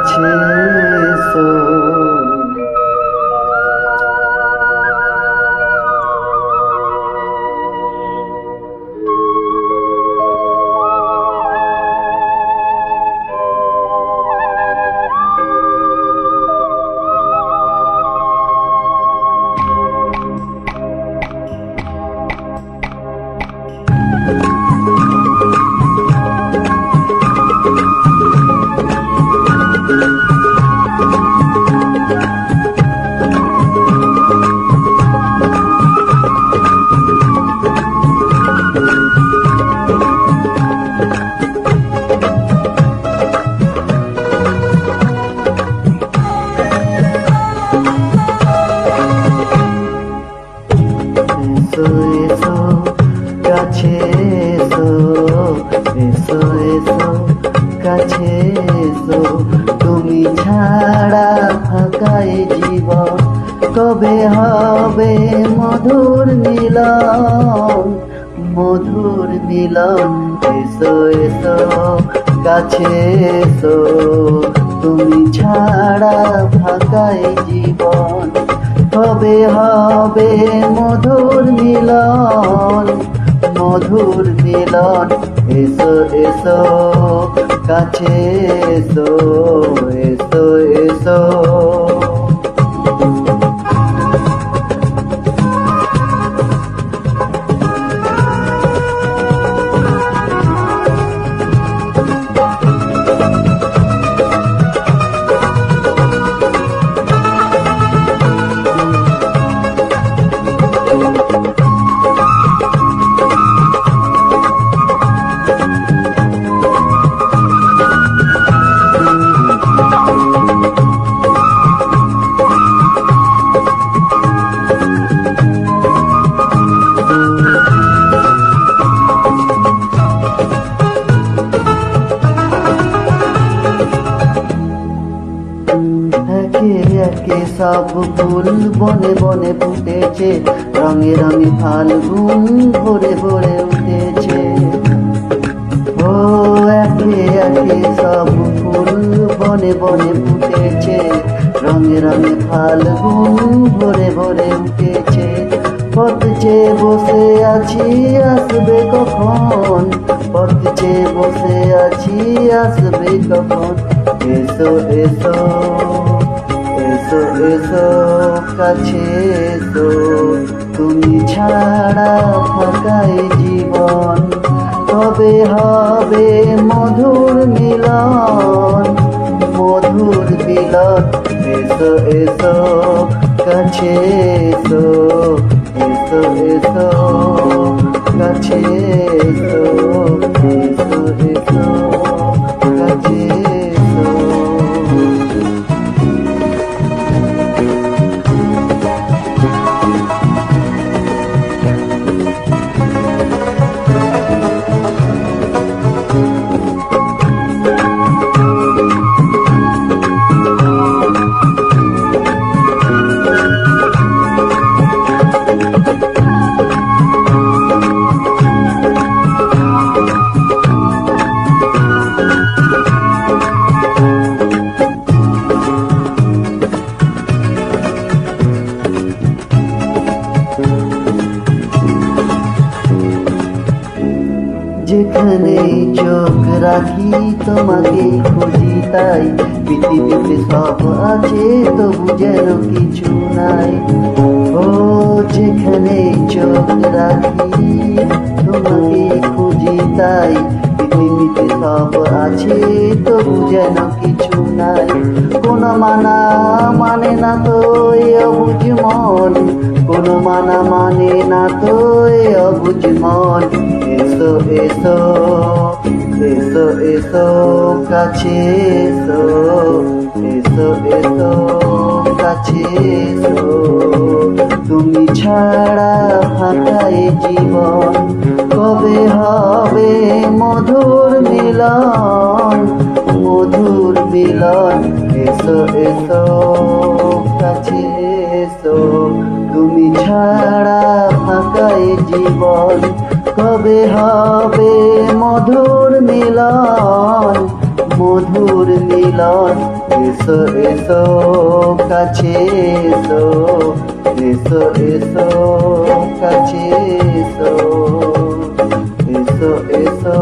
কাছে এসো। এসো এসো কাছে এসো, এসো এসো কাছে এসো। তুমি ছাড়া ফাঁকায় জীবন, কবে হবে মধুর মিলন, মধুর মিলন। এসো এসো কাছে এসো, তুমি ছাড়া ফাঁকায় জীবন, কবে হবে মধুর মিলন, মধুর মিলন। এসো এসো কাছে এসো, এসো এসো। একে একে সব ফুল বনে বনে ফুটেছে, রঙে রঙে ফাল্গুন ভরে ভরে উঠেছে। ও একে একে সব ফুল বনে বনে ফুটেছে, রঙে রঙে ফাল্গুন ভরে ভরে উঠেছে। পথ চেয়ে বসে আছি আসবে কখন, পথ চেয়ে বসে আছি আসবে কখন। এসো এসো, এসো এসো কাছে এসো, তুমি ছাড়া ফাঁকায় জীবন, কবে হবে মধুর মিলন, মধুর মিলন। এসো এসো কাছে এসো, এসো এসো কাছে এসো, এসো এসো কাছে এসো। যেখানেই চোখ রাখি তোমাকে খুঁজি তাই, পৃথিবীতে সব আছে তবু যেন কিছু নাই। ও যেখানেই চোখ রাখি তোমাকে খুঁজি তাই, পৃথিবীতে সব আছে তবু যেন কিছু নাই। কোনো মানা মানে না তো এ অবুঝ মন, কোনো মানা মানে না তো এ অবুঝ মন। এসো এসো, এসো এসো কাছে এসো, এসো এসো কাছে এসো। তুমি ছাড়া ফাঁকায় জীবন, কবে হবে মধুর মিলন, মধুর মিলন। এসো এসো কাছে এসো, তুমি ছাড়া ফাঁকায় জীবন, কবে হবে মধুর মিলন, মধুর মিলন। এসো এসো কাছে এসো, এসো এসো কাছে এসো, এসো এসো